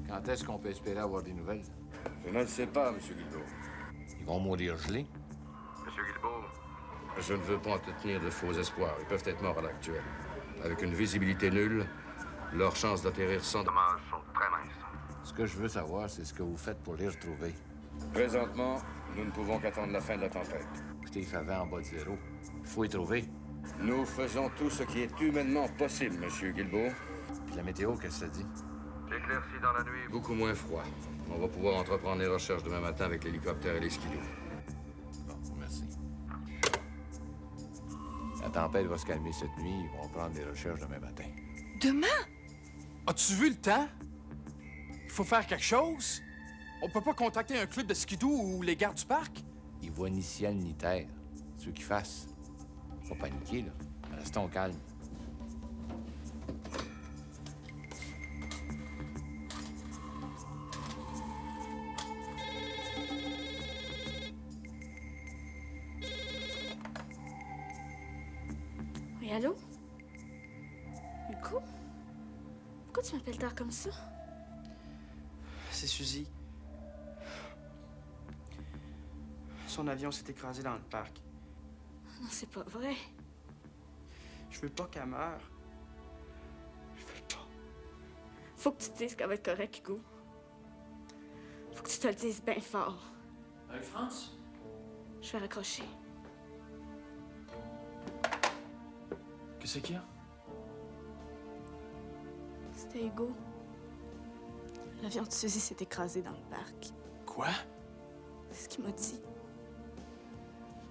Quand est-ce qu'on peut espérer avoir des nouvelles? Je ne le sais pas, M. Guilbeault. Ils vont mourir gelés. Monsieur Guilbeault, je ne veux pas entretenir de faux espoirs. Ils peuvent être morts à l'actuel. Avec une visibilité nulle, leurs chances d'atterrir sans dommage sont très minces. Ce que je veux savoir, c'est ce que vous faites pour les retrouver. Présentement, nous ne pouvons qu'attendre la fin de la tempête. Écoutez, il fait vent en bas de zéro. Il faut y trouver. Nous faisons tout ce qui est humainement possible, Monsieur Guilbeault. Puis la météo, qu'est-ce que ça dit? Éclairci dans la nuit, beaucoup moins froid. On va pouvoir entreprendre les recherches demain matin avec l'hélicoptère et les skidoo. Bon, merci. La tempête va se calmer cette nuit. Ils vont prendre les recherches demain matin. Demain? As-tu vu le temps? Il faut faire quelque chose. On peut pas contacter un club de skidoo ou les gardes du parc? Ils voient ni ciel ni terre. Ceux qui fassent. Faut pas paniquer, là. Restons calmes. Oui, allô? Hugo? Pourquoi tu m'appelles tard comme ça? C'est Suzy. Son avion s'est écrasé dans le parc. Non, c'est pas vrai. Je veux pas qu'elle meure. Je veux pas. Faut que tu te dises qu'elle va être correcte, Hugo. Faut que tu te le dises bien fort. Avec France? Je vais raccrocher. Qu'est-ce qu'il y a? C'était Hugo. L'avion de Suzy s'est écrasé dans le parc. Quoi? C'est ce qu'il m'a dit.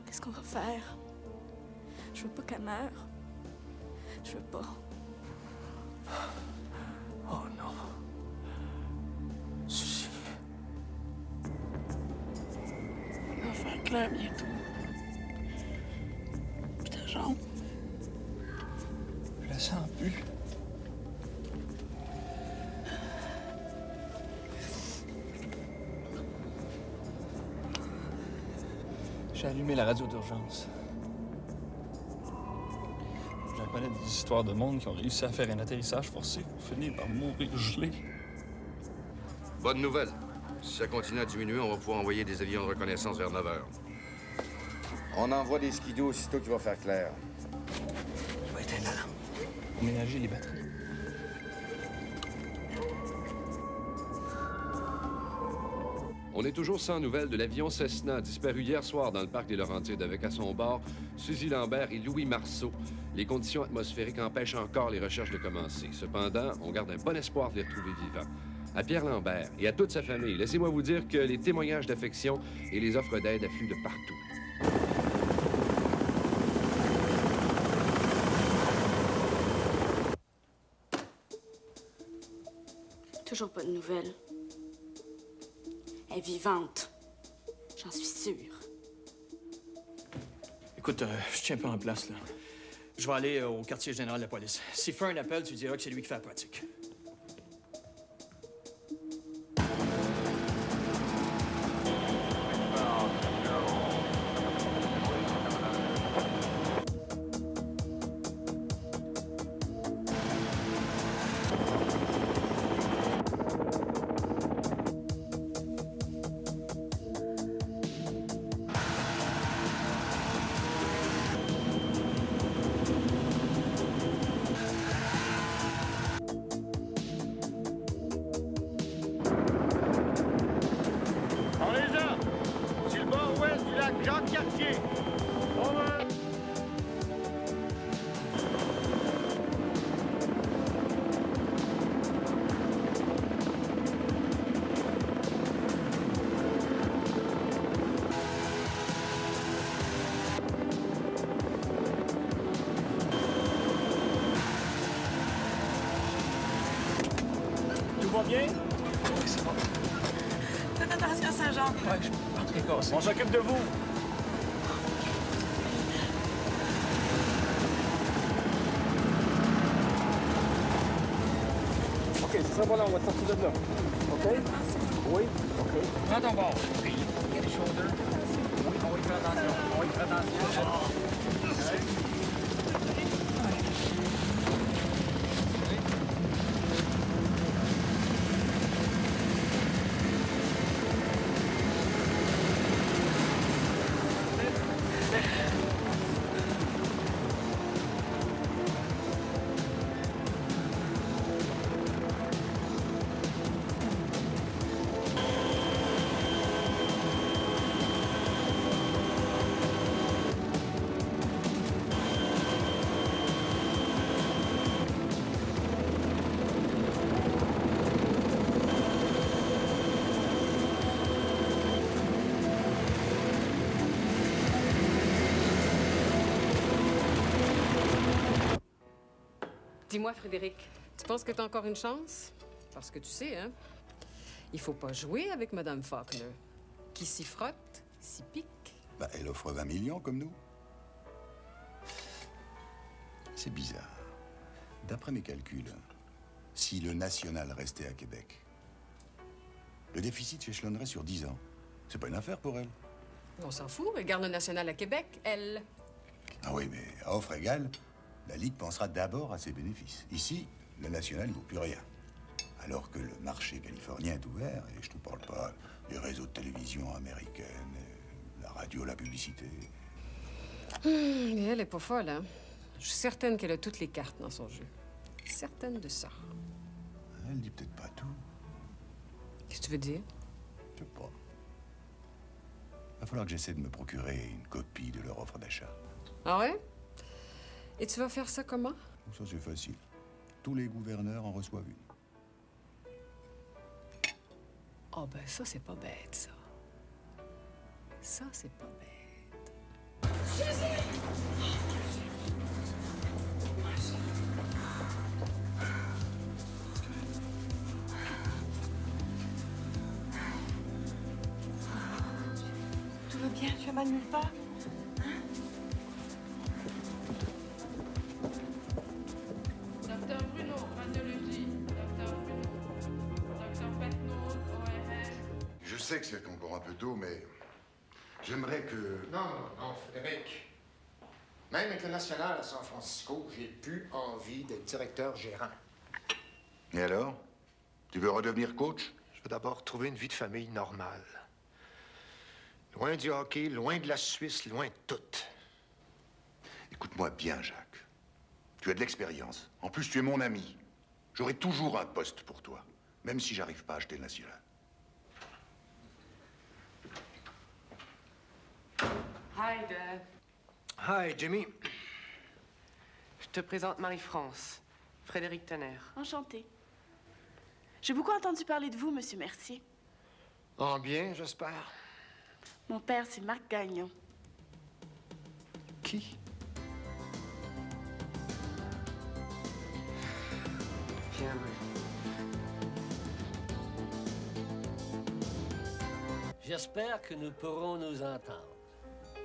Qu'est-ce qu'on va faire? Je veux pas qu'elle meure. Je veux pas. Oh non. Suzy. On va faire clair bientôt. Puis ta jambe. Je la sens plus. J'ai allumé la radio d'urgence. J'apprenais des histoires de monde qui ont réussi à faire un atterrissage forcé pour finir par mourir gelé. Bonne nouvelle. Si ça continue à diminuer, on va pouvoir envoyer des avions de reconnaissance vers 9 h. On envoie des skidoo aussitôt qu'il va faire clair. Je vais éteindre la lampe. Ménager les batteries. On est toujours sans nouvelles de l'avion Cessna disparu hier soir dans le parc des Laurentides avec à son bord Suzy Lambert et Louis Marceau. Les conditions atmosphériques empêchent encore les recherches de commencer. Cependant, on garde un bon espoir de les retrouver vivants. À Pierre Lambert et à toute sa famille, laissez-moi vous dire que les témoignages d'affection et les offres d'aide affluent de partout. Toujours pas de nouvelles. Elle est vivante. J'en suis sûre. Écoute, je tiens pas en place, là. Je vais aller au quartier général de la police. S'il fait un appel, tu diras que c'est lui qui fait la pratique. Tout va bien? Oui, c'est bon. Faites attention à Saint-Jean. Ouais, je pense qu'il est cassé. On s'occupe de vous. OK, c'est ça, voilà, on va te sortir de là. OK? Oui? OK. Prends ton bord. Oui. Les shoulders. Oui, on va y faire attention. On va y faire attention. Dis-moi, Frédéric, tu penses que t'as encore une chance? Parce que tu sais, hein, il faut pas jouer avec Madame Faulkner. Qui s'y frotte, s'y pique. Bah, elle offre 20 millions comme nous. C'est bizarre. D'après mes calculs, si le National restait à Québec, le déficit s'échelonnerait sur 10 ans. C'est pas une affaire pour elle. On s'en fout, elle garde le National à Québec, elle. Ah oui, mais à offre égale, la Ligue pensera d'abord à ses bénéfices. Ici, le National ne vaut plus rien. Alors que le marché californien est ouvert, et je ne parle pas des réseaux de télévision américaines, la radio, la publicité. Mais elle est pas folle, hein? Je suis certaine qu'elle a toutes les cartes dans son jeu. Certaine de ça. Elle dit peut-être pas tout. Qu'est-ce que tu veux dire? Je sais pas. Va falloir que j'essaie de me procurer une copie de leur offre d'achat. Ah ouais? Et tu vas faire ça comment? Ça, c'est facile. Tous les gouverneurs en reçoivent une. Oh, ben ça, c'est pas bête, ça. Ça, c'est pas bête. Tout va bien? Tu as mal nulle part? Docteur Bruno, radiologie. Docteur Bruno. Docteur Petnaud, ORL. Je sais que c'est encore un peu tôt, mais j'aimerais que... Non, Frédéric. Même avec le National à San Francisco, j'ai plus envie d'être directeur gérant. Et alors? Tu veux redevenir coach? Je veux d'abord trouver une vie de famille normale. Loin du hockey, loin de la Suisse, loin de tout. Écoute-moi bien, Jacques. Tu as de l'expérience. En plus, tu es mon ami. J'aurai toujours un poste pour toi, même si j'arrive pas à acheter le National. Hi, Dad. Hi, Jimmy. Je te présente Marie-France, Frédéric Tanner. Enchantée. J'ai beaucoup entendu parler de vous, Monsieur Mercier. En bien, j'espère. Mon père, c'est Marc Gagnon. Qui? Viens, Marie. J'espère que nous pourrons nous entendre.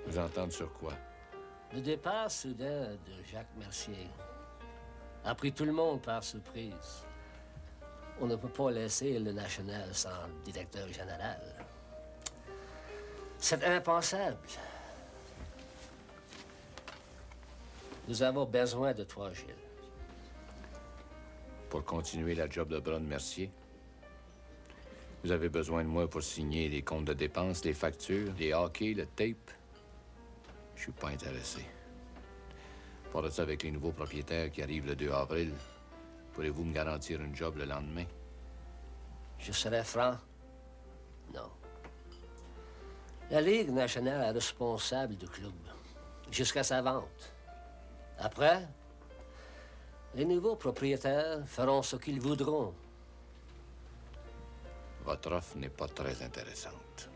Vous entendre sur quoi? Le départ soudain de Jacques Mercier a pris tout le monde par surprise. On ne peut pas laisser le National sans directeur général. C'est impensable. Nous avons besoin de toi, Gilles. Pour continuer la job de Bron Mercier? Vous avez besoin de moi pour signer les comptes de dépenses, les factures, les hockey, le tape? Je suis pas intéressé. Pour de ça, avec les nouveaux propriétaires qui arrivent le 2 avril, pourrez-vous me garantir une job le lendemain? Je serai franc. Non. La Ligue nationale est responsable du club jusqu'à sa vente. Après, les nouveaux propriétaires feront ce qu'ils voudront. Votre offre n'est pas très intéressante.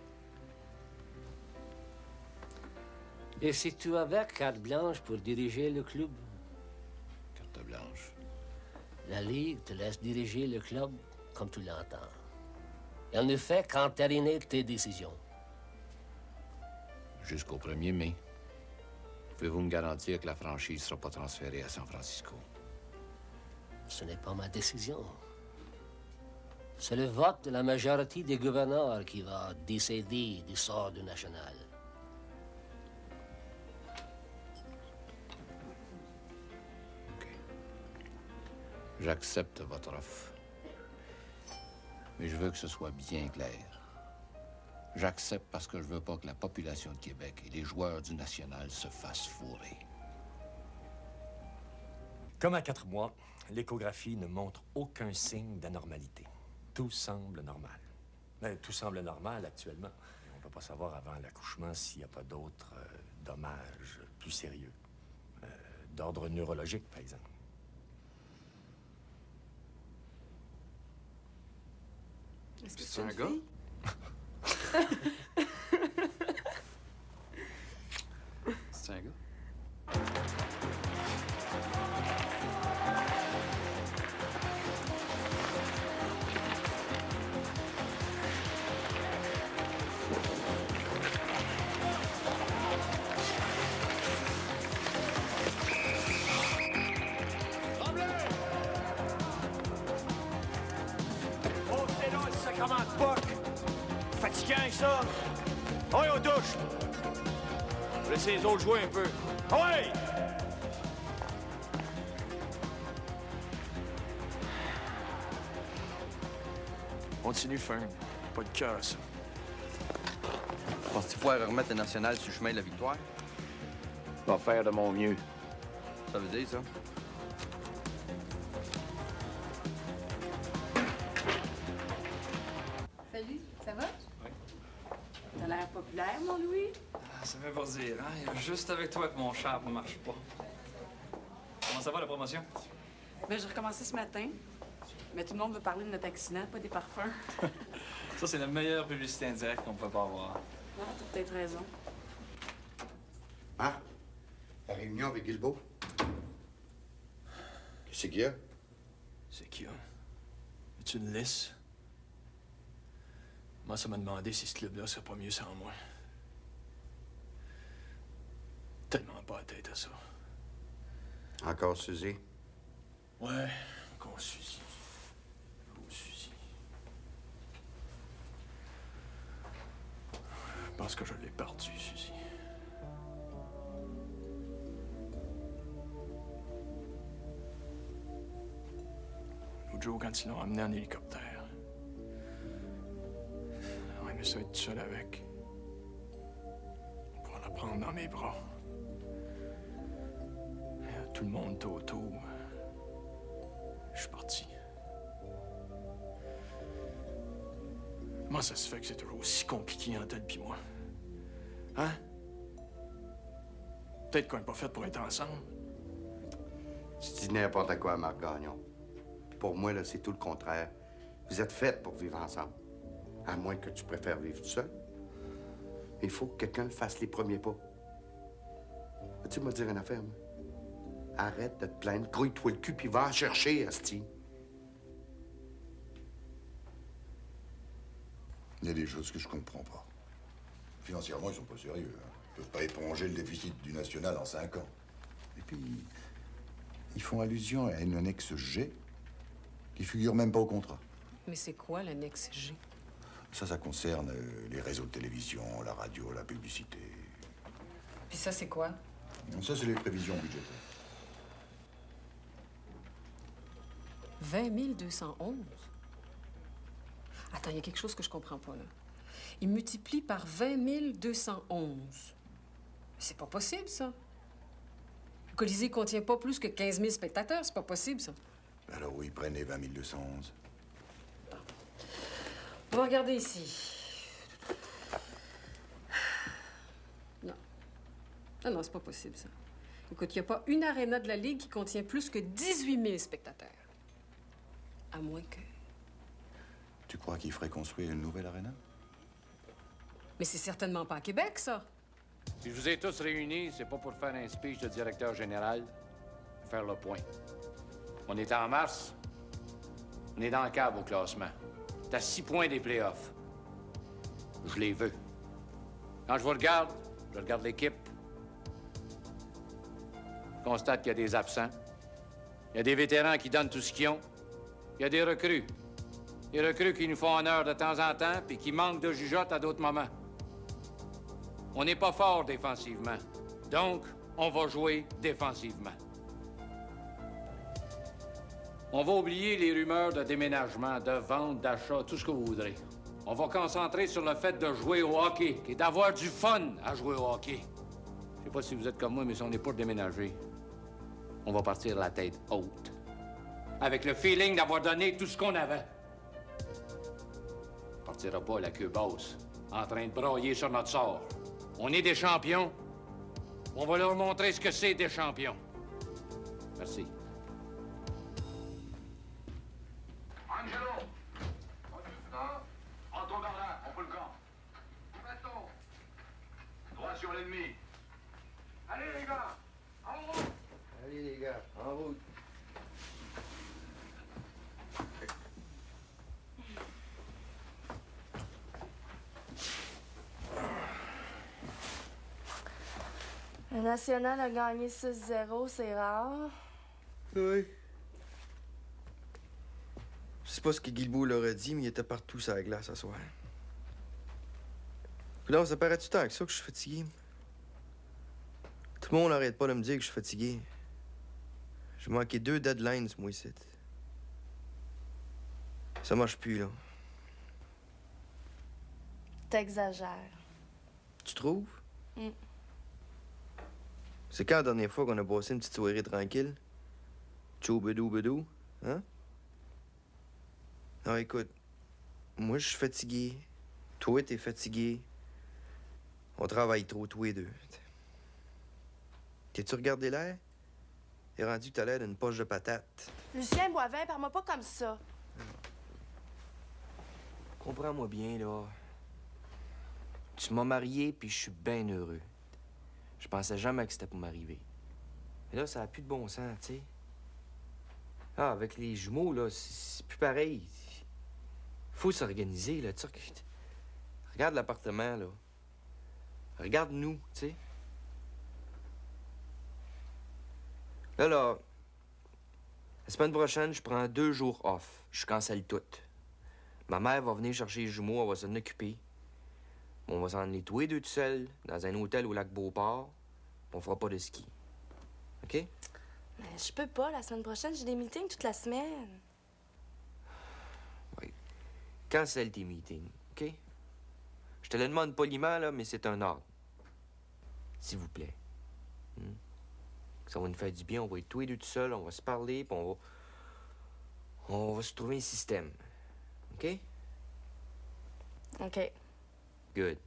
Et si tu avais carte blanche pour diriger le club? Carte blanche? La Ligue te laisse diriger le club comme tu l'entends. Elle ne fait qu'entériner tes décisions. Jusqu'au 1er mai. Pouvez-vous me garantir que la franchise ne sera pas transférée à San Francisco? Ce n'est pas ma décision. C'est le vote de la majorité des gouverneurs qui va décider du sort du National. OK. J'accepte votre offre. Mais je veux que ce soit bien clair. J'accepte parce que je veux pas que la population de Québec et les joueurs du National se fassent fourrer. Comme à 4 mois, l'échographie ne montre aucun signe d'anormalité. Tout semble normal. Mais tout semble normal actuellement. On ne peut pas savoir avant l'accouchement s'il n'y a pas d'autres dommages plus sérieux. D'ordre neurologique, par exemple. Est-ce que c'est un gars? C'est un gars? poche. Laissez les autres jouer un peu. Ah ouais! Continue, Fern. Pas de cœur, ça. Penses-tu pouvoir remettre le national sur le chemin de la victoire? Je vais faire de mon mieux. Ça veut dire, ça? Salut, ça va? Oui. T'as l'air populaire, mon Louis? Ah, ça fait pas dire, hein? Juste avec toi que mon char ne marche pas. Comment ça va, la promotion? Ben, j'ai recommencé ce matin. Mais tout le monde veut parler de notre accident, pas des parfums. Ça, c'est la meilleure publicité indirecte qu'on peut pas avoir. Non, t'as peut-être raison. Hein? La réunion avec Guilbeault? Qu'est-ce qu'il y a? C'est qui, hein? Es-tu une lisse? Moi, ça m'a demandé si ce club-là serait pas mieux sans moi. Tellement pas la tête à ça. Encore Suzy? Ouais, encore Suzy. Suzy. Je pense que je l'ai perdu, Suzy. L'autre jour, quand ils l'ont emmené en hélicoptère, on aimait ça être tout seul avec. Pour la prendre dans mes bras. Et tout le monde était autour. Je suis parti. Comment ça se fait que c'est toujours aussi compliqué entre elle pis moi? Hein? Peut-être qu'on n'est pas fait pour être ensemble. Tu dis n'importe quoi, Marc Gagnon. Pour moi, là, c'est tout le contraire. Vous êtes faites pour vivre ensemble. À moins que tu préfères vivre tout seul. Il faut que quelqu'un fasse les premiers pas. Tu me dire une affaire, moi? Arrête de te plaindre, grouille-toi le cul, puis va en chercher, Asti. Il y a des choses que je comprends pas. Financièrement, ils sont pas sérieux. Hein. Ils peuvent pas éponger le déficit du national en 5 ans. Et puis, ils font allusion à une annexe G qui figure même pas au contrat. Mais c'est quoi l'annexe G? Ça concerne les réseaux de télévision, la radio, la publicité. Puis ça, c'est quoi? Ça, c'est les prévisions budgétaires. 20 211? Attends, il y a quelque chose que je comprends pas, là. Il multiplie par 20 211. C'est pas possible, ça. Le Colisée contient pas plus que 15 000 spectateurs. C'est pas possible, ça. Alors oui, prenez les 20 211. On va regarder ici. Non. Ah non, c'est pas possible, ça. Écoute, il n'y a pas une aréna de la Ligue qui contient plus que 18 000 spectateurs. À moins que... Tu crois qu'il ferait construire une nouvelle aréna? Mais c'est certainement pas à Québec, ça. Si je vous ai tous réunis, c'est pas pour faire un speech de directeur général, faire le point. On est en mars. On est dans le cave au classement. T'as 6 points des playoffs. Je les veux. Quand je vous regarde, je regarde l'équipe. Je constate qu'il y a des absents. Il y a des vétérans qui donnent tout ce qu'ils ont. Il y a des recrues. Des recrues qui nous font honneur de temps en temps, puis qui manquent de jugeote à d'autres moments. On n'est pas fort défensivement. Donc, on va jouer défensivement. On va oublier les rumeurs de déménagement, de vente, d'achat, tout ce que vous voudrez. On va concentrer sur le fait de jouer au hockey, et d'avoir du fun à jouer au hockey. Je sais pas si vous êtes comme moi, mais si on n'est pas déménager, on va partir la tête haute. Avec le feeling d'avoir donné tout ce qu'on avait. On partira pas la queue basse, en train de broyer sur notre sort. On est des champions. On va leur montrer ce que c'est des champions. Merci. Angelo! Rentrons par là, on peut le camp. Bâton! Droit sur l'ennemi. Allez les gars, en route! Allez les gars, en route. Le National a gagné 6-0, c'est rare. Oui. Je sais pas ce que Guilbeault leur a dit, mais il était partout sur la glace ce soir. Là, ça paraît-tu tant que ça que je suis fatigué? Tout le monde n'arrête pas de me dire que je suis fatigué. J'ai manqué 2 deadlines, moi, ici. Ça marche plus, là. T'exagères. Tu trouves? Mm. C'est quand la dernière fois qu'on a passé une petite soirée tranquille? Tchou-bedou-bedou, hein? Non, écoute, moi, je suis fatigué. Toi, t'es fatigué. On travaille trop, tous les deux. T'es-tu regardé l'air? T'es rendu que t'as l'air d'une poche de patate. Lucien Boivin, parle-moi pas comme ça. Comprends-moi bien, là. Tu m'as marié, puis je suis bien heureux. Je pensais jamais que c'était pour m'arriver. Mais là, ça a plus de bon sens, tu sais. Ah, avec les jumeaux, là, c'est plus pareil. Faut s'organiser, là. Tu sais, regarde l'appartement, là. Regarde-nous, tu sais. Là, la semaine prochaine, je prends 2 jours off. Je cancelle tout. Ma mère va venir chercher les jumeaux, elle va s'en occuper. On va s'en aller tous les deux tout seuls, dans un hôtel au lac Beauport. On fera pas de ski. OK? Mais je peux pas. La semaine prochaine, j'ai des meetings toute la semaine. Oui. Cancelle tes meetings, OK? Je te le demande poliment, là, mais c'est un ordre. S'il vous plaît. Ça va nous faire du bien. On va être tous les deux tout seuls, on va se parler, puis on va se trouver un système. OK? OK. Good.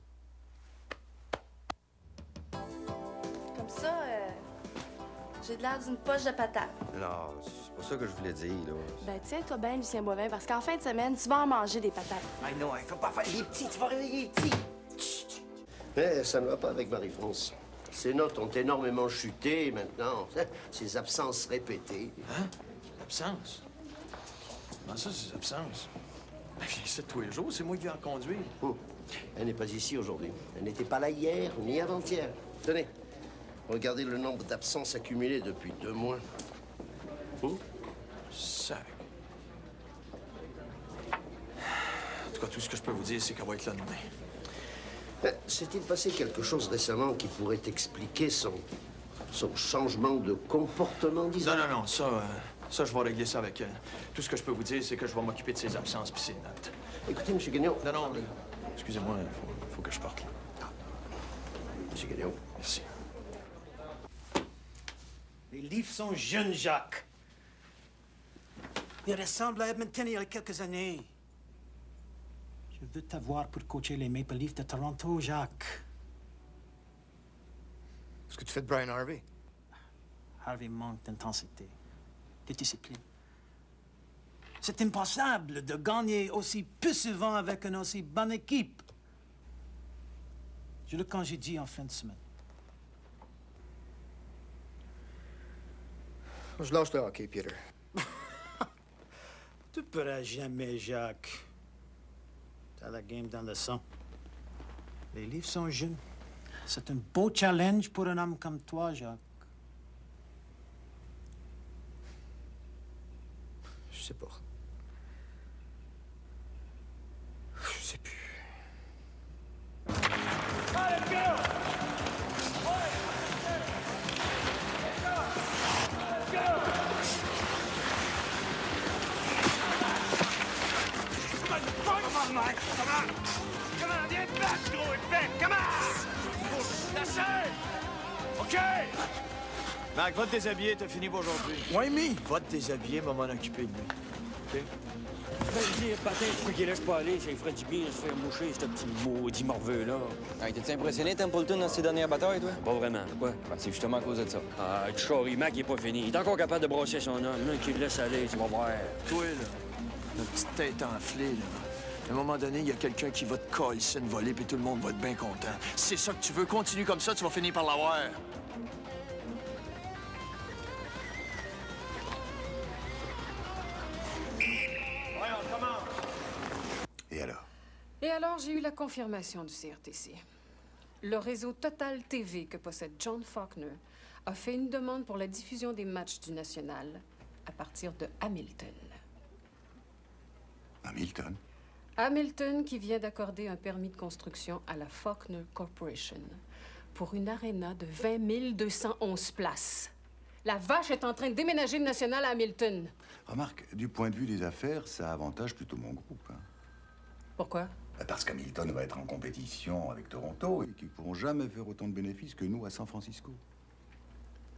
Comme ça, j'ai de l'air d'une poche de patate. Non, c'est pas ça que je voulais dire, là. Ben, tiens-toi bien, Lucien Boivin, parce qu'en fin de semaine, tu vas en manger des patates. Ah non, il faut pas faire les petits, tu vas réveiller les petits. Mais ça ne va pas avec Marie-France. Ses notes ont énormément chuté maintenant. Ses absences répétées. Hein? L'absence? Comment ça, ses absences? Elle vient ici tous les jours, c'est moi qui vais en conduire. Elle n'est pas ici aujourd'hui. Elle n'était pas là hier ni avant-hier. Tenez, regardez le nombre d'absences accumulées depuis 2 mois. Sac. En tout cas, tout ce que je peux vous dire, c'est qu'elle va être là demain. S'est-il passé quelque chose récemment qui pourrait expliquer son changement de comportement, disons? Non, ça, je vais régler ça avec elle. Tout ce que je peux vous dire, c'est que je vais m'occuper de ses absences puis ses notes. Écoutez, M. Gagnon... Non, excusez-moi, il faut que je parte, là. M. Gagnon. Merci. Les livres sont jeunes, Jacques. Ils ressemblent à Edmonton il y a quelques années. Je veux t'avoir pour coacher les Maple Leafs de Toronto, Jacques. Est-ce que tu fais de Brian Harvey? Harvey manque d'intensité, de discipline. C'est impossible de gagner aussi peu souvent avec une aussi bonne équipe. Je le congédie en fin de semaine. Je lâche le hockey, Peter. Tu pourras jamais, Jacques. T'as la game dans le sang. Les livres sont jeunes. C'est un beau challenge pour un homme comme toi, Jacques. Je sais pas. Je sais plus. Come on, viens te battre, gros épais! Come on! Lâchez! OK! Mac, va te déshabiller, t'as fini pour aujourd'hui. Ouais, va te déshabiller, va m'en occuper de lui. OK? Ben, dis, patin, tu peux qu'il laisse pas aller, ça lui ferait du bien de se faire moucher, ce petit maudit morveux-là. Hey, t'es-tu impressionné, Templeton, dans ses dernières batailles, toi? Pas vraiment. Pourquoi? Ben, c'est justement à cause de ça. Ah, tu charries, Mac, il est pas fini. Il est encore capable de brosser son homme. Là, qu'il le laisse aller, tu vas voir. Toi, là, notre petite tête enflée, là. À un moment donné, il y a quelqu'un qui va te coller une volée, puis tout le monde va être bien content. Si c'est ça que tu veux, continue comme ça, tu vas finir par l'avoir. Et alors? Et alors, j'ai eu la confirmation du CRTC. Le réseau Total TV que possède John Faulkner a fait une demande pour la diffusion des matchs du National à partir de Hamilton. Hamilton? Hamilton qui vient d'accorder un permis de construction à la Faulkner Corporation pour une aréna de 20 211 places. La vache est en train de déménager le National à Hamilton. Remarque, du point de vue des affaires, ça avantage plutôt mon groupe. Hein. Pourquoi? Parce qu'Hamilton va être en compétition avec Toronto et qu'ils ne pourront jamais faire autant de bénéfices que nous à San Francisco.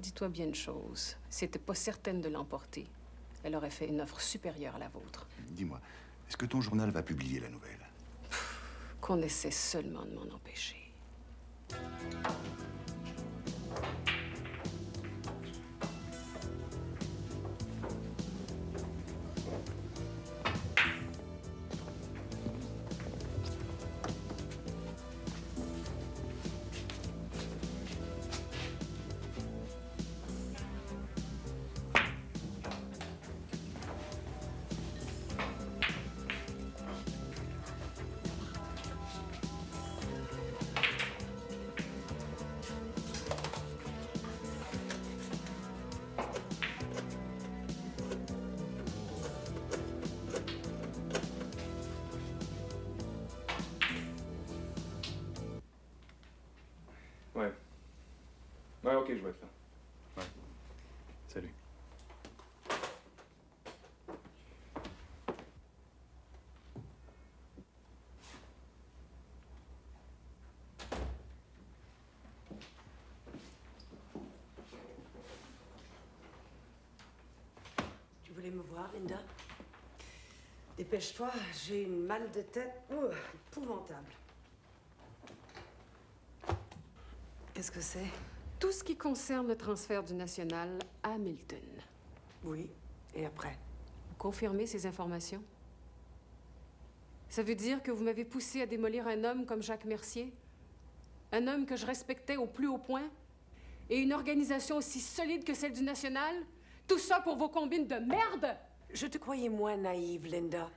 Dis-toi bien une chose. Si t'étais pas certaine de l'emporter, elle aurait fait une offre supérieure à la vôtre. Dis-moi, est-ce que ton journal va publier la nouvelle? Qu'on essaie seulement de m'en empêcher. Ouais. Ouais, ok, je vais être là. Ouais. Salut. Tu voulais me voir, Linda? Dépêche-toi, j'ai une mal de tête épouvantable. Qu'est-ce que c'est? Tout ce qui concerne le transfert du National à Hamilton. Oui, et après? Vous confirmez ces informations? Ça veut dire que vous m'avez poussé à démolir un homme comme Jacques Mercier? Un homme que je respectais au plus haut point? Et une organisation aussi solide que celle du National? Tout ça pour vos combines de merde? Je te croyais moins naïve, Linda.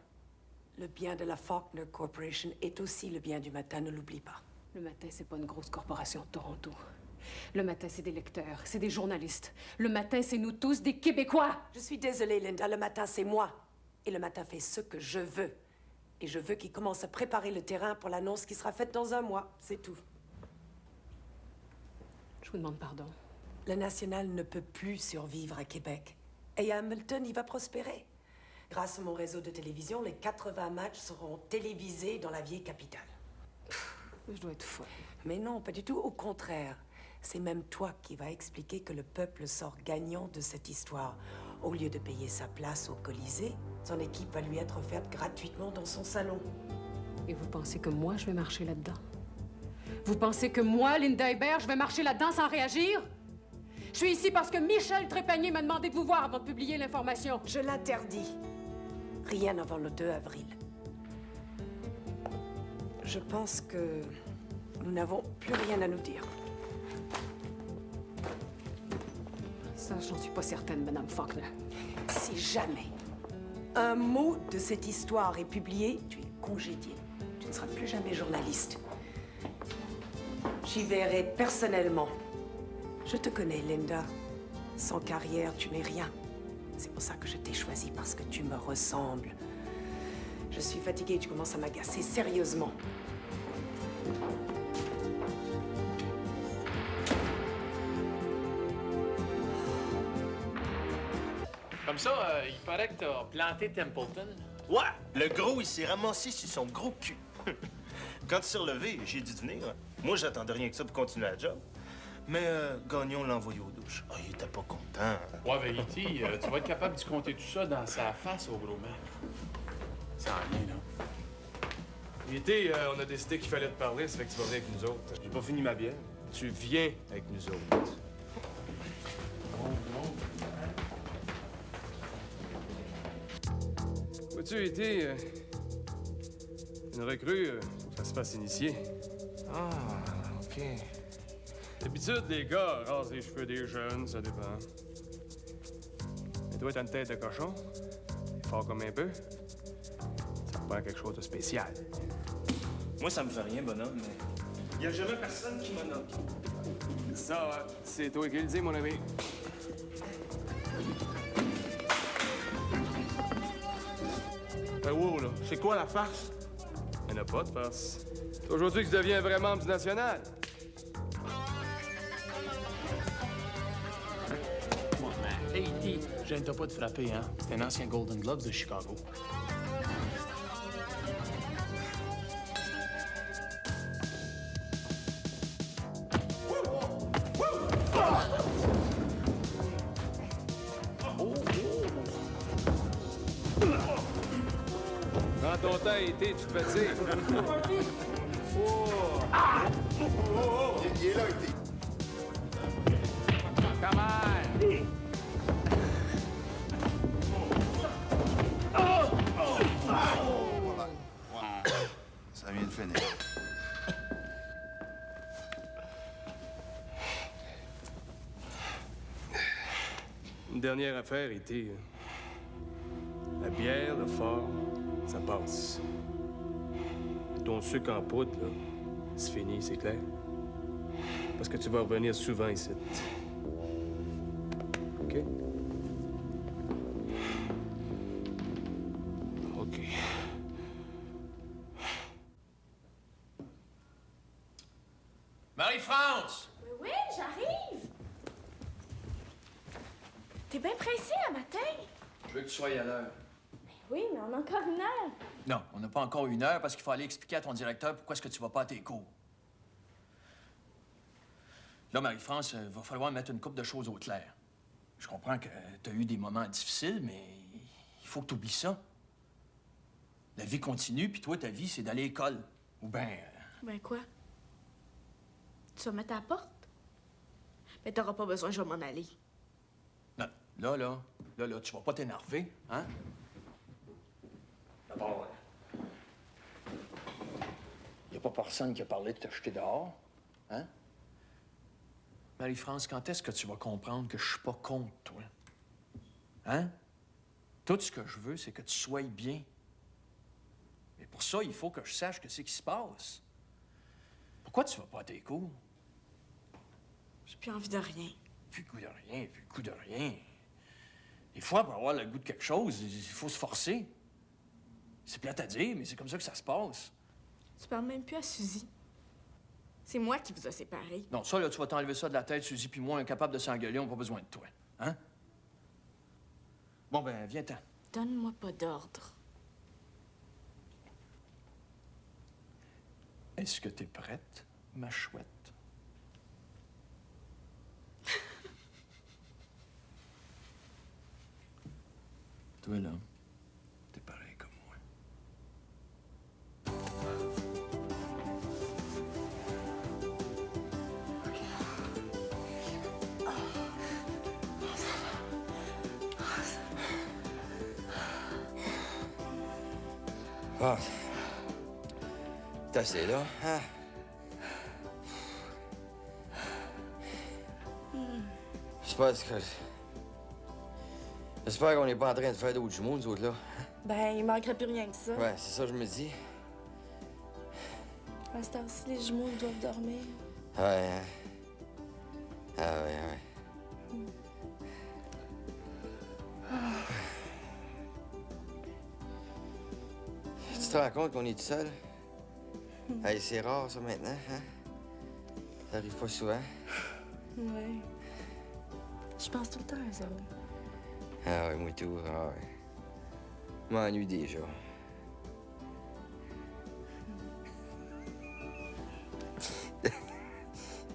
Le bien de la Faulkner Corporation est aussi le bien du Matin, ne l'oublie pas. Le Matin, c'est pas une grosse corporation de Toronto. Le Matin, c'est des lecteurs, c'est des journalistes. Le Matin, c'est nous tous, des Québécois. Je suis désolée, Linda. Le Matin, c'est moi. Et le Matin fait ce que je veux. Et je veux qu'il commence à préparer le terrain pour l'annonce qui sera faite dans un mois. C'est tout. Je vous demande pardon. Le National ne peut plus survivre à Québec. Et à Hamilton, il va prospérer. Grâce à mon réseau de télévision, les 80 matchs seront télévisés dans la vieille capitale. Je dois être folle. Mais non, pas du tout. Au contraire. C'est même toi qui vas expliquer que le peuple sort gagnant de cette histoire. Au lieu de payer sa place au Colisée, son équipe va lui être offerte gratuitement dans son salon. Et vous pensez que moi, je vais marcher là-dedans? Vous pensez que moi, Linda Hébert, je vais marcher là-dedans sans réagir? Je suis ici parce que Michel Trépanier m'a demandé de vous voir avant de publier l'information. Je l'interdis. Rien avant le 2 avril. Je pense que nous n'avons plus rien à nous dire. Ça, j'en suis pas certaine, Madame Faulkner. Si jamais un mot de cette histoire est publié, tu es congédié. Tu ne seras plus jamais journaliste. J'y verrai personnellement. Je te connais, Linda. Sans carrière, tu n'es rien. C'est pour ça que je t'ai choisi, parce que tu me ressembles. Je suis fatiguée, tu commences à m'agacer sérieusement. Comme ça, il paraît que t'as planté Templeton. Ouais, le gros, il s'est ramassé sur son gros cul. Quand il s'est relevé, j'ai dû venir. Moi, j'attendais rien que ça pour continuer la job. Mais Gagnon l'a envoyé aux douches. Ah, il était pas content. Ouais, ben, E.T., tu vas être capable de compter tout ça dans sa face au gros man. Ça en vient, là. E.T., on a décidé qu'il fallait te parler, ça fait que tu vas venir avec nous autres. J'ai pas fini ma bière. Tu viens avec nous autres. Vois-tu, E.T., une recrue, faut que ça se fasse initier. Ah, OK. D'habitude, les gars rasent les cheveux des jeunes, ça dépend. Mais toi, t'as une tête de cochon. T'es fort comme un peu. Ça te prend quelque chose de spécial. Moi, ça me fait rien, bonhomme, mais... Y a jamais personne qui m'en a. Ça, c'est toi qui le dis, mon ami. Ben wow, là, c'est quoi la farce? n'a pas de farce. C'est aujourd'hui que tu deviens un vrai membre du National. Hey, E.T., gêne-toi pas de frapper, hein? C'est un ancien Golden Gloves de Chicago. Prends ton temps, E.T., tu te fatigues. Il est là, E.T. Come on! Ça vient de finir. Une dernière affaire, E.T. La bière, le fort, ça passe. Ton sucre en poudre, là, c'est fini, c'est clair. Parce que tu vas revenir souvent ici. OK? OK. Marie-France! Oui, j'arrive! T'es bien pressé à matin? Je veux que tu sois à l'heure. Oui, mais on a encore une heure. Non, on n'a pas encore une heure parce qu'il faut aller expliquer à ton directeur pourquoi est-ce que tu vas pas à tes cours. Là, Marie-France, il va falloir mettre une couple de choses au clair. Je comprends que tu as eu des moments difficiles, mais il faut que tu oublies ça. La vie continue, puis toi, ta vie, c'est d'aller à l'école. Ou bien... Ben quoi? Tu vas mettre à la porte? Mais t'auras pas besoin, je vais m'en aller. Non, là, tu vas pas t'énerver, hein? D'abord, il n'y a pas personne qui a parlé de te jeter dehors, hein? Marie-France, quand est-ce que tu vas comprendre que je suis pas contre toi? Hein? Tout ce que je veux, c'est que tu sois bien. Mais pour ça, il faut que je sache ce qui se passe. Pourquoi tu vas pas à tes cours? J'ai plus envie de rien. Plus le goût de rien, plus le goût de rien. Des fois, pour avoir le goût de quelque chose, il faut se forcer. C'est plate à dire, mais c'est comme ça que ça se passe. Tu parles même plus à Suzy. C'est moi qui vous a séparés. Non, ça, là, tu vas t'enlever ça de la tête, Suzy, puis moi, incapable de s'engueuler, on n'a pas besoin de toi. Hein? Bon, ben, viens-t'en. Donne-moi pas d'ordre. Est-ce que t'es prête, ma chouette? Toi, là, t'es pareil comme moi. Ah. C'est assez, là, hein? J'espère qu'on n'est pas en train de faire d'autres jumeaux, nous autres, là. Ben, il manquerait plus rien que ça. Ouais, c'est ça que je me dis. À cette heure-ci, les jumeaux ils doivent dormir. Ouais, hein? Ah, ouais. Tu te rends compte qu'on est tout seul? Hey, c'est rare, ça, maintenant, hein? Ça arrive pas souvent. Ouais. Je pense tout le temps à ça. Ah ouais, moi tout, ah ouais. Je m'ennuie déjà.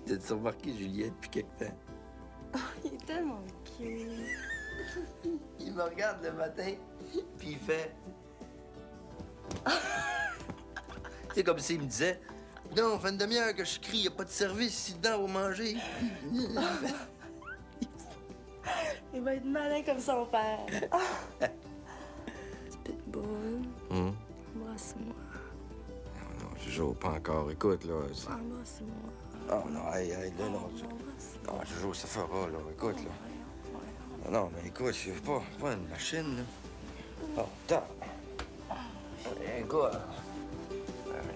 T'as-tu remarqué Juliette depuis quelque temps? Oh, il est tellement cute. Il me regarde le matin, puis il fait... C'est comme s'il me disait, non, fait une demi-heure que je crie, y a pas de service ici dedans pour manger. Il va être malin comme son père. Petit pitbull. Embrasse-moi. Non, je joue pas encore. Écoute, là. Embrasse-moi. Oh non, hey, là, non. Non, je joue, ça fera, là. Écoute, là. Non, mais écoute, je suis pas une machine, là. Oh, attends. Écoute.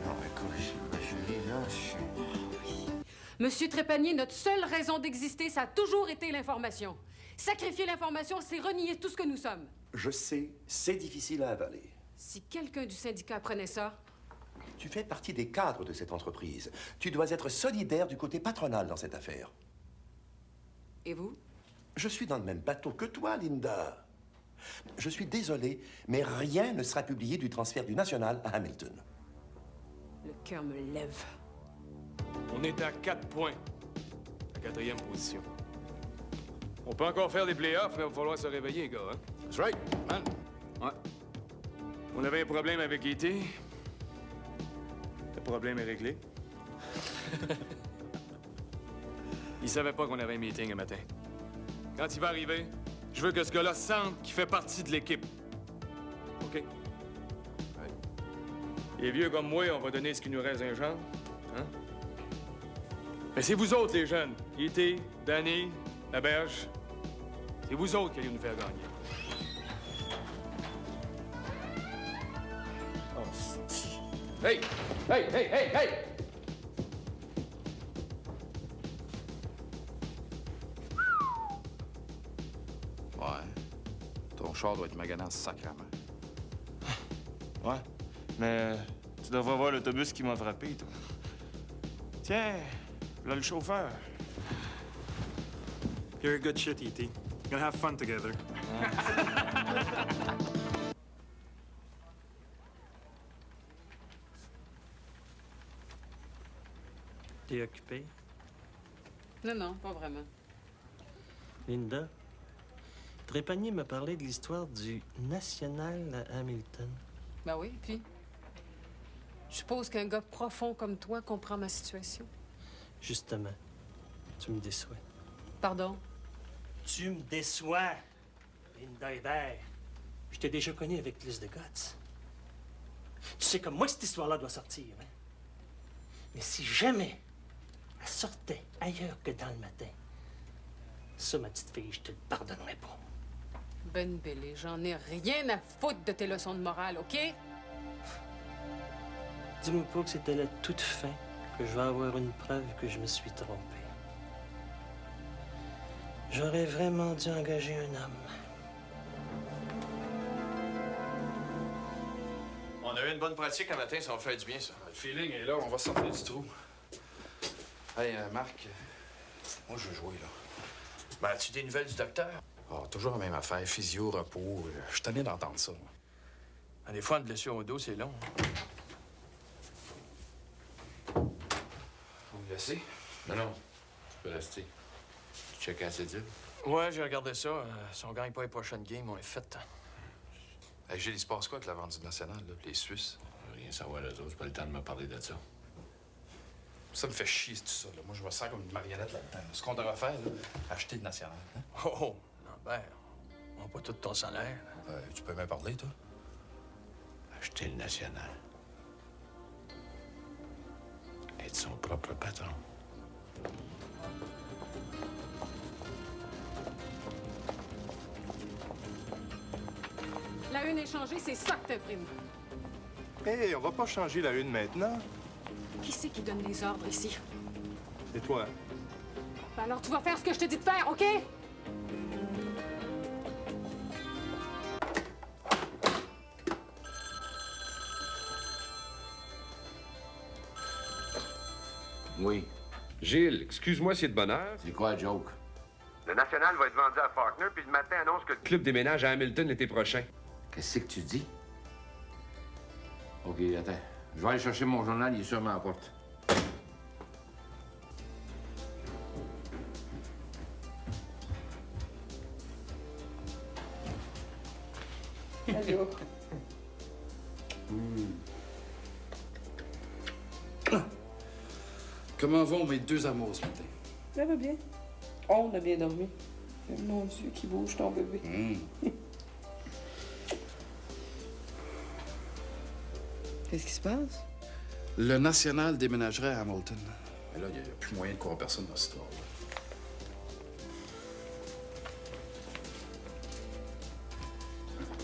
Non, écoute, je suis là, Monsieur Trépanier, notre seule raison d'exister, ça a toujours été l'information. Sacrifier l'information, c'est renier tout ce que nous sommes. Je sais, c'est difficile à avaler. Si quelqu'un du syndicat apprenait ça... Tu fais partie des cadres de cette entreprise. Tu dois être solidaire du côté patronal dans cette affaire. Et vous? Je suis dans le même bateau que toi, Linda. Je suis désolé, mais rien ne sera publié du transfert du National à Hamilton. Le cœur me lève. On est à 4 points. La 4e position. On peut encore faire des playoffs, mais il va falloir se réveiller, gars. Hein? That's right, man. Ouais. On avait un problème avec E.T. Le problème est réglé. Il savait pas qu'on avait un meeting un matin. Quand il va arriver, je veux que ce gars-là sente qu'il fait partie de l'équipe. OK? Ouais. Les vieux comme moi, on va donner ce qui nous reste un genre. Hein? Mais c'est vous autres, les jeunes. E.T., Danny, la berge. C'est vous autres qui allez nous faire gagner. Oh, c'est... Hey! Hey, hey, hey, hey! Ouais. Ton char doit être magané sacrément. Ouais. Mais tu devrais voir l'autobus qui m'a frappé, toi. Tiens, là le chauffeur. You're a good shit, E.T. Gonna have fun together. T'es occupé? Non, non, pas vraiment. Linda, Trépanier m'a parlé de l'histoire du National à Hamilton. Ben oui, puis? Je suppose qu'un gars profond comme toi comprend ma situation. Justement, tu me déçois. Pardon? Tu me déçois, Linda Hébert. Je t'ai déjà connu avec plus de guts. Tu sais comme moi que cette histoire-là doit sortir, hein? Mais si jamais elle sortait ailleurs que dans le matin, ça, ma petite fille, je te le pardonnerais pas. Ben Bélé, j'en ai rien à foutre de tes leçons de morale, OK? Dis-moi pas que c'était la toute fin que je vais avoir une preuve que je me suis trompé. J'aurais vraiment dû engager un homme. On a eu une bonne pratique un matin, ça va faire du bien, ça. Le feeling est là, on va sortir du trou. Hey, Marc, moi, je veux jouer, là. Ben, as-tu des nouvelles du docteur? Ah, toujours la même affaire, physio, repos. Je suis tanné d'entendre ça. Ben, des fois, une blessure au dos, c'est long. Vous me laissez? Non, non. Tu peux rester. Tu checkes la cédule? Ouais, j'ai regardé ça. Si on gagne pas les prochaines games, on est fait. Hey, Gilles, il se passe quoi avec la vente du National, là, les Suisses? Je veux rien savoir, eux autres. C'est pas le temps de me parler de ça. Ça me fait chier, tout ça, là. Moi, je me sens comme une marionnette là-dedans. Ce qu'on devrait faire, là, acheter le National. Hein? Oh, non, ben, on n'a pas tout ton salaire. Tu peux m'en parler, toi? Acheter le National. Être son propre patron. La une est changée, c'est ça que t'imprimes. Hé, on va pas changer la une maintenant. Qui c'est qui donne les ordres ici? C'est toi. Ben alors tu vas faire ce que je te dis de faire, OK? Oui. Gilles, excuse-moi s'il est de bonne heure. C'est quoi, joke? Le National va être vendu à Faulkner, puis le matin annonce que le club déménage à Hamilton l'été prochain. Qu'est-ce que tu dis? OK, attends. Je vais aller chercher mon journal, il est sûrement à la porte. Allô? Comment vont mes deux amours ce matin? Ça va bien. On a bien dormi. Mon Dieu, qui bouge ton bébé. Qu'est-ce qui se passe? Le National déménagerait à Hamilton. Mais là, il n'y a plus moyen de croire personne dans cette histoire-là.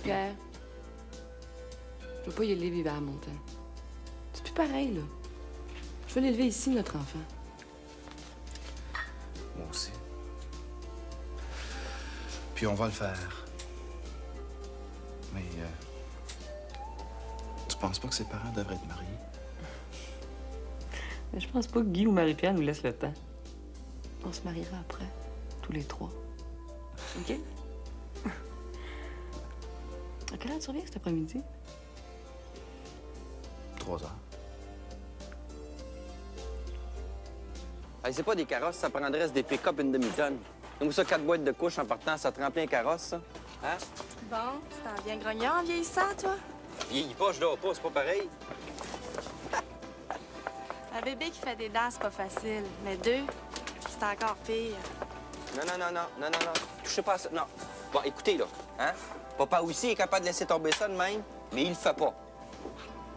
Pierre, je veux pas y aller vivre à Hamilton. C'est plus pareil, là. Je veux l'élever ici, notre enfant. Moi aussi. Puis on va le faire. Mais tu penses pas que ses parents devraient être mariés? Mais je pense pas que Guy ou Marie-Pierre nous laissent le temps. On se mariera après, tous les trois. OK? À quelle heure tu reviens cet après-midi? 3 heures. Hey, c'est pas des carrosses, ça prendrait des pick-up une demi-tonne. Donc ça, 4 boîtes de couches en partant, ça te remplit un carrosse, ça? Hein? Bon, tu t'en viens grognon en vieillissant, toi? Vieillis pas, je dors pas, c'est pas pareil. Un bébé qui fait des dents, c'est pas facile. Mais 2, c'est encore pire. Non. Touchez pas à ça. Non. Bon, écoutez, là. Hein? Papa aussi est capable de laisser tomber ça de même, mais il le fait pas.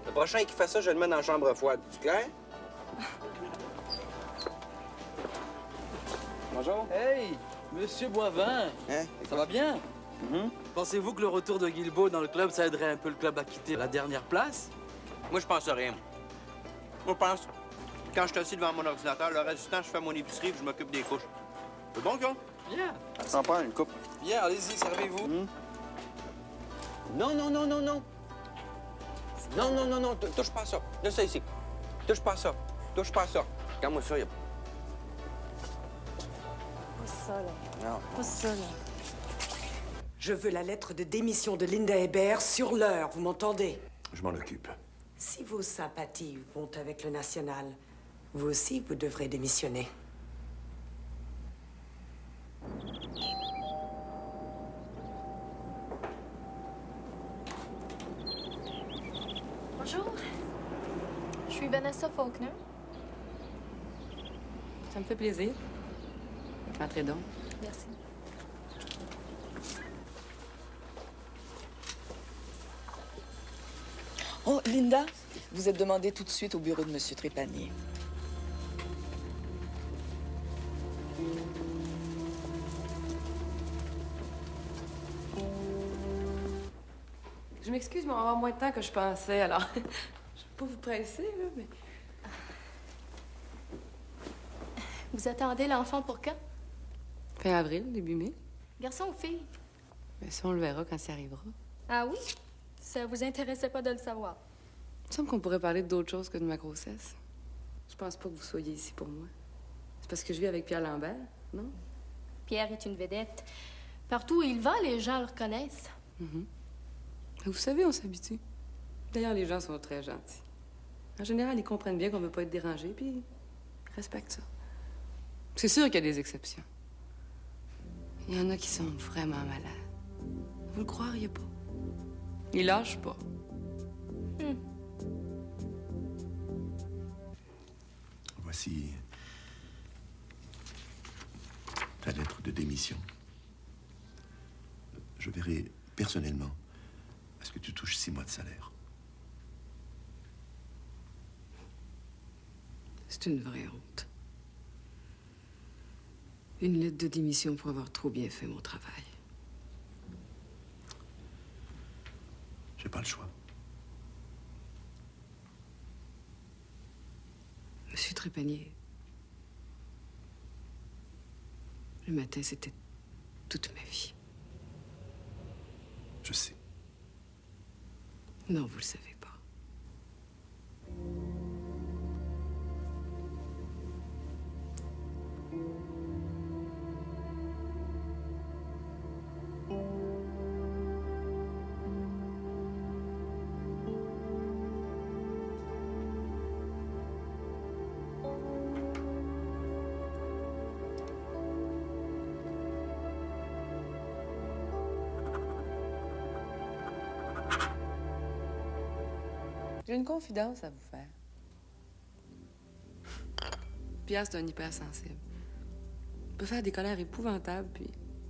Le prochain qui fait ça, je le mets dans la chambre froide. C'est clair? Bonjour. Hey, Monsieur Boivin. Hein? Ça va bien? Pensez-vous que le retour de Guilbeault dans le club, ça aiderait un peu le club à quitter la dernière place? Moi, je pense à rien. Moi, je pense, quand je suis assis devant mon ordinateur, le reste du temps, je fais mon épicerie et je m'occupe des couches. C'est bon, quoi? Bien. On prend une coupe. Bien, allez-y, servez-vous. Non. Non, touche pas à ça. Laisse ça ici. Touche pas à ça. Regarde-moi ça, Pas ça, là. Non. Pas ça, là. Je veux la lettre de démission de Linda Hébert sur l'heure, vous m'entendez? Je m'en occupe. Si vos sympathies vont avec le National, vous aussi, vous devrez démissionner. Bonjour. Je suis Vanessa Faulkner. Ça me fait plaisir. Entrez donc. Merci. Oh, Linda, vous êtes demandée tout de suite au bureau de M. Trépanier. Je m'excuse, mais on va avoir moins de temps que je pensais, alors... je vais pas vous presser, là, mais... Vous attendez l'enfant pour quand? Fin avril, début mai. Garçon ou fille? Mais ça, on le verra quand ça arrivera. Ah oui? Ça vous intéressait pas de le savoir? Il me semble qu'on pourrait parler d'autre chose que de ma grossesse. Je pense pas que vous soyez ici pour moi. C'est parce que je vis avec Pierre Lambert, non? Pierre est une vedette. Partout où il va, les gens le reconnaissent. Vous savez, on s'habitue. D'ailleurs, les gens sont très gentils. En général, ils comprennent bien qu'on veut pas être dérangés, puis ils respectent ça. C'est sûr qu'il y a des exceptions. Il y en a qui sont vraiment malades. Vous le croiriez pas. Ils lâchent pas. Voici ta lettre de démission. Je verrai personnellement à ce que tu touches 6 mois de salaire. C'est une vraie honte. Une lettre de démission pour avoir trop bien fait mon travail. J'ai pas le choix. Monsieur Trépanier, le matin, c'était toute ma vie. Je sais. Non, vous le savez pas. J'ai une confidence à vous faire. Pierre, c'est un hypersensible. Il peut faire des colères épouvantables, puis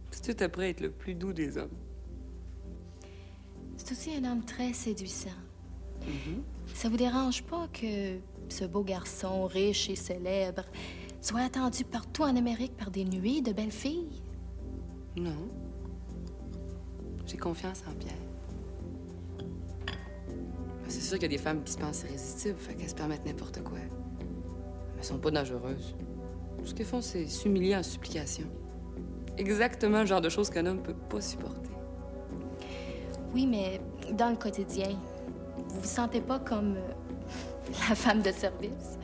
c'est tout après être le plus doux des hommes. C'est aussi un homme très séduisant. Ça vous dérange pas que ce beau garçon riche et célèbre soit attendu partout en Amérique par des nuées de belles filles? Non. J'ai confiance en Pierre. C'est sûr qu'il y a des femmes qui se pensent irrésistibles, fait qu'elles se permettent n'importe quoi. Mais elles sont pas dangereuses. Tout ce qu'elles font, c'est s'humilier en supplication. Exactement le genre de choses qu'un homme peut pas supporter. Oui, mais dans le quotidien, vous vous sentez pas comme la femme de service?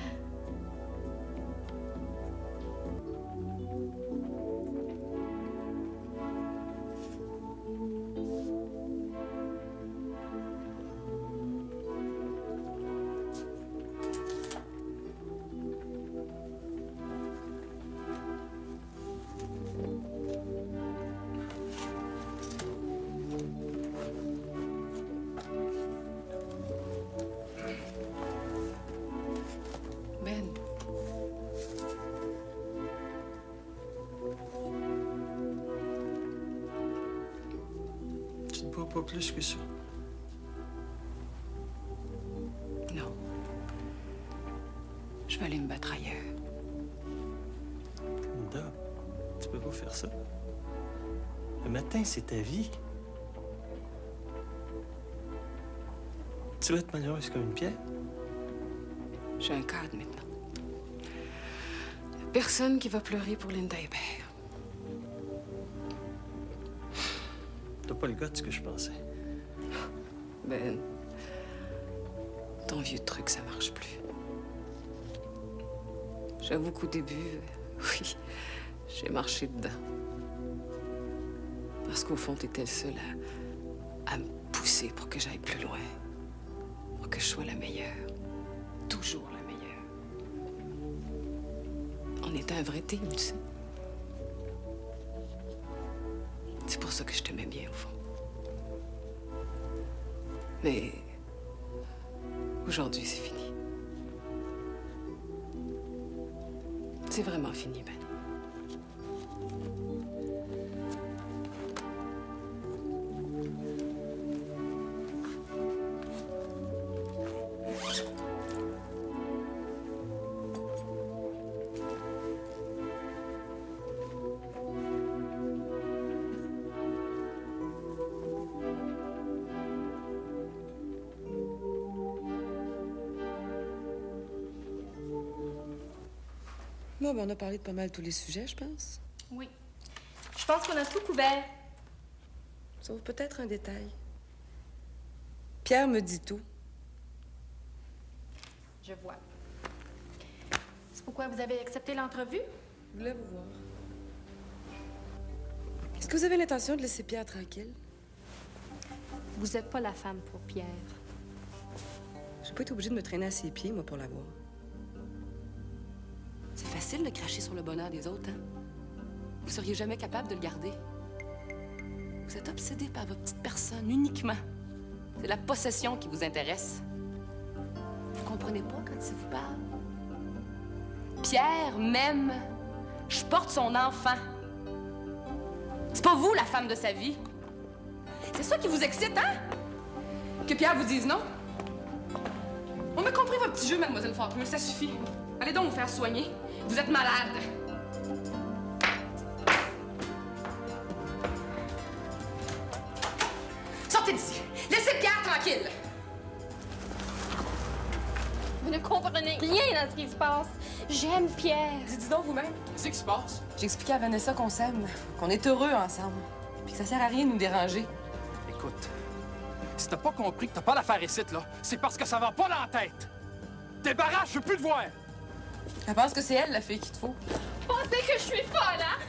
pas plus que ça. Non. Je vais aller me battre ailleurs. Linda, tu peux pas faire ça. Le matin, c'est ta vie. Tu vas être malheureuse comme une pierre. J'ai un cadre maintenant. Personne qui va pleurer pour Linda Hébert. T'as pas le gars de ce que je pensais. Ben, ton vieux truc, ça marche plus. J'avoue qu'au début, oui, j'ai marché dedans. Parce qu'au fond, t'étais le seul à me pousser pour que j'aille plus loin. Pour que je sois la meilleure. Toujours la meilleure. On était un vrai team, tu sais. C'est pour ça que je t'aimais bien, au fond. Mais aujourd'hui, c'est fini. C'est vraiment fini, Ben. Bon, ben, on a parlé de pas mal tous les sujets, je pense. Oui. Je pense qu'on a tout couvert. Sauf peut-être un détail. Pierre me dit tout. Je vois. C'est pourquoi vous avez accepté l'entrevue? Je voulais vous voir. Est-ce que vous avez l'intention de laisser Pierre tranquille? Vous n'êtes pas la femme pour Pierre. J'ai pas été obligée de me traîner à ses pieds, moi, pour l'avoir. C'est facile de cracher sur le bonheur des autres, hein? Vous seriez jamais capable de le garder. Vous êtes obsédé par votre petite personne uniquement. C'est la possession qui vous intéresse. Vous comprenez pas quand il vous parle? Pierre m'aime. Je porte son enfant. C'est pas vous, la femme de sa vie. C'est ça qui vous excite, hein? Que Pierre vous dise non? On a compris votre petit jeu, mademoiselle Faulkner, ça suffit. Allez donc vous faire soigner. Vous êtes malade. Sortez d'ici. Laissez Pierre tranquille. Vous ne comprenez rien à ce qui se passe. J'aime Pierre. Dites donc vous-même. Qu'est-ce qui se passe? J'ai expliqué à Vanessa qu'on s'aime, qu'on est heureux ensemble, puis que ça sert à rien de nous déranger. Écoute, si t'as pas compris que t'as pas d'affaire ici, là, c'est parce que ça va pas dans la tête. Débarrasse, je veux plus te voir. Elle pense que c'est elle, la fille qu'il te faut. Pensez que je suis folle, hein?